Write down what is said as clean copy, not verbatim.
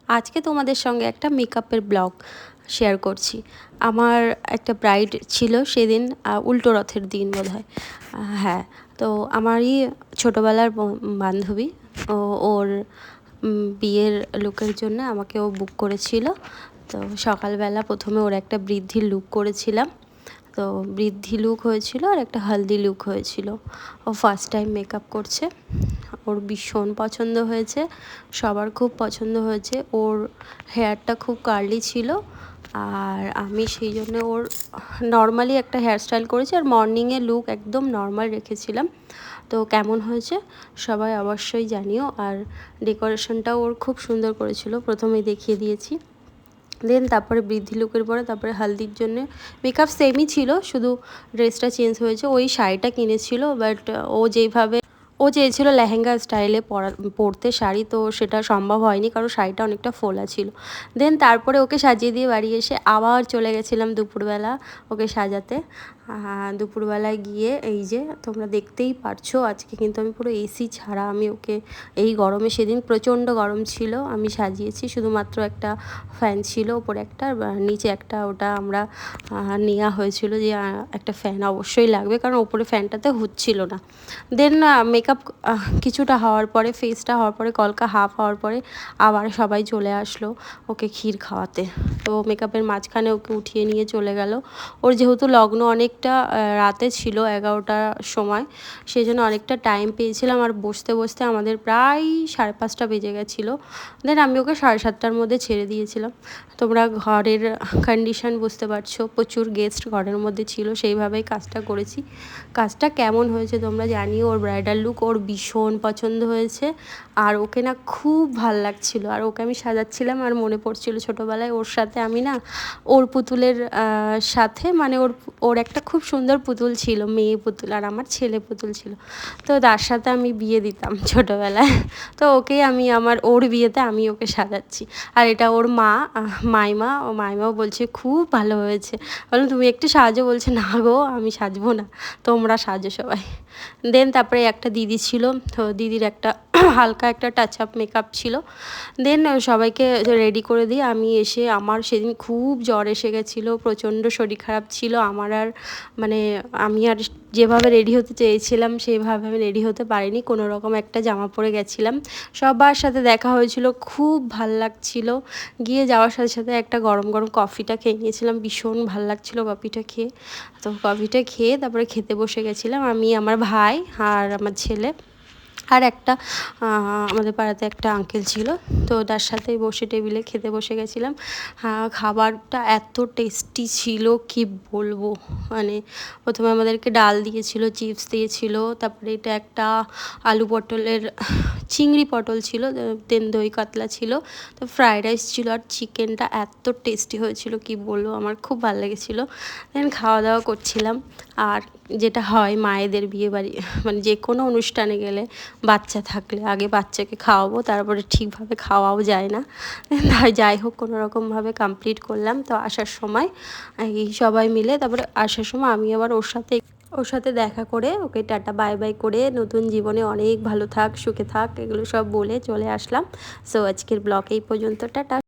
আজকে তোমাদের সঙ্গে একটা মেকআপের ব্লগ শেয়ার করছি। আমার একটা ব্রাইড ছিল সেদিন, উল্টো রথের দিন বোধহয়। হ্যাঁ, তো আমারই ছোটোবেলার বান্ধবী, ওর বিয়ের লুকের জন্য আমাকে ও বুক করেছিল। তো সকালবেলা প্রথমে ওর একটা বৃদ্ধির লুক করেছিলাম। তো বৃদ্ধি লুক হয়েছিল আর একটা হলদি লুক হয়েছিল। ও ফার্স্ট টাইম মেকআপ করছে, ওর ভীষণ পছন্দ হয়েছে, সবার খুব পছন্দ হয়েছে। ওর হেয়ারটা খুব কার্লি ছিল, আর আমি সেই জন্য ওর নর্মালি একটা হেয়ারস্টাইল করেছি, আর মর্নিংয়ে লুক একদম নর্মাল রেখেছিলাম। তো কেমন হয়েছে সবাই অবশ্যই জানিও। আর ডেকোরেশনটাও ওর খুব সুন্দর করেছিল, প্রথমেই দেখিয়ে দিয়েছি। দেন তারপরে বৃদ্ধি লুকের পরে তারপরে হলদির জন্য মেকআপ সেমই ছিল, শুধু ড্রেসটা চেঞ্জ হয়েছে। ওই শাড়িটা কিনেছিল, বাট ও চেয়েছিল লেহেঙ্গা স্টাইলে পরতে শাড়ি, তো সেটা সম্ভব হয়নি কারণ শাড়িটা অনেকটা ফোলা ছিল। দেন তারপরে ওকে সাজিয়ে দিয়ে বাড়ি এসে আবার চলে গেছিলাম দুপুরবেলা ওকে সাজাতে। দুপুরবেলায় গিয়ে এই যে তোমরা দেখতেই পারছো, আজকে কিন্তু আমি পুরো এসি ছাড়া আমি ওকে, এই গরমে, সেদিন প্রচণ্ড গরম ছিল, আমি সাজিয়েছি, শুধুমাত্র একটা ফ্যান ছিল ওপরে একটা, নিচে একটা, ওটা আমরা নেওয়া হয়েছিল যে একটা ফ্যান অবশ্যই লাগবে কারণ ওপরে ফ্যানটাতে হচ্ছিল না। দেন মেকআপ কিছুটা হওয়ার পরে, ফেসটা হওয়ার পরে, কলকা হাফ হওয়ার পরে আবার সবাই চলে আসলো ওকে ক্ষীর খাওয়াতে। তো মেকআপের মাঝখানে ওকে উঠিয়ে নিয়ে চলে গেল। ওর যেহেতু লগ্ন অনেকটা রাতে ছিল, 11টার সময়, সেই জন্য অনেকটা টাইম পেয়েছিলাম, আর বসতে বসতে আমাদের প্রায় 5:30 বেজে গেছিলো। দেন আমি ওকে 7:30টার মধ্যে ছেড়ে দিয়েছিলাম। তোমরা ঘরের কন্ডিশন বুঝতে পারছো, প্রচুর গেস্ট ঘরের মধ্যে ছিল, সেইভাবেই কাজটা করেছি। কাজটা কেমন হয়েছে তোমরা জানিও। ওর ব্রাইডাল লুক ওর ভীষণ পছন্দ হয়েছে, আর ওকে না খুব ভাল লাগছিলো। আর ওকে আমি সাজাচ্ছিলাম, আর মনে পড়ছিল ছোটোবেলায় ওর সাথে আমি না, ওর পুতুলের সাথে, মানে ওর একটা খুব সুন্দর পুতুল ছিল, মেয়ে পুতুল, আর আমার ছেলে পুতুল ছিল। তো তার সাথে আমি বিয়ে দিতাম ছোটোবেলায়। তো ওকেই আমি ওর বিয়েতে আমি ওকে সাজাচ্ছি। আর এটা ওর মাইমাও বলছে খুব ভালো হয়েছে। বললাম তুমি একটু সাজো, বলছে না গো আমি সাজবো না, তোমরা সাজো সবাই। দেন তারপরে একটা দিদি ছিল, তো দিদির একটা হালকা একটা টাচ আপ মেকআপ ছিল। দেন সবাইকে রেডি করে দিয়ে আমি এসে, আমার সেদিন খুব জ্বর এসে গেছিলো, প্রচণ্ড শরীর খারাপ ছিল আমার, আর মানে আমি আর যেভাবে রেডি হতে চেয়েছিলাম সেইভাবে আমি রেডি হতে পারিনি, কোনো রকম একটা জামা পরে গেছিলাম। সবার সাথে দেখা হয়েছিল, খুব ভাল লাগছিল। গিয়ে যাওয়ার সাথে সাথে একটা গরম গরম কফিটা খেয়ে নিয়েছিলাম, ভীষণ ভাল লাগছিলো কফিটা খেয়ে। তো কফিটা খেয়ে তারপরে খেতে বসে গেছিলাম আমি, আমার ভাই আর আমার ছেলে, আর একটা আমাদের পাড়াতে একটা আঙ্কেল ছিল, তো তার সাথেই বসে টেবিলে খেতে বসে গেছিলাম। খাবারটা এত টেস্টি ছিল কি বলবো, মানে প্রথমে আমাদেরকে ডাল দিয়েছিল, চিপস দিয়েছিল, তারপরে এটা একটা আলু পটলের চিংড়ি পটল ছিল, দেন দই কাতলা ছিল, তো ফ্রাইড রাইস ছিল, আর চিকেনটা এত টেস্টি হয়েছিল কি বলবো, আমার খুব ভালো লেগেছিলো। দেন খাওয়া দাওয়া করছিলাম। আর যেটা হয় মায়েদের বিয়ে বাড়ি, মানে যে কোনো অনুষ্ঠানে গেলে বাচ্চা থাকলে আগে বাচ্চাকে খাওয়াবো, তারপরে ঠিকভাবে খাওয়াও যায় না। যাই হোক কোনো রকমভাবে কমপ্লিট করলাম। তো আসার সময় এই সবাই মিলে, তারপরে আসার সময় আমি আবার ওর সাথে দেখা করে ওকে টাটা বাই বাই করে, নতুন জীবনে অনেক ভালো থাক, সুখে থাক, এগুলো সব বলে চলে আসলাম। সো আজকের ব্লগ এই পর্যন্ত, টাটা।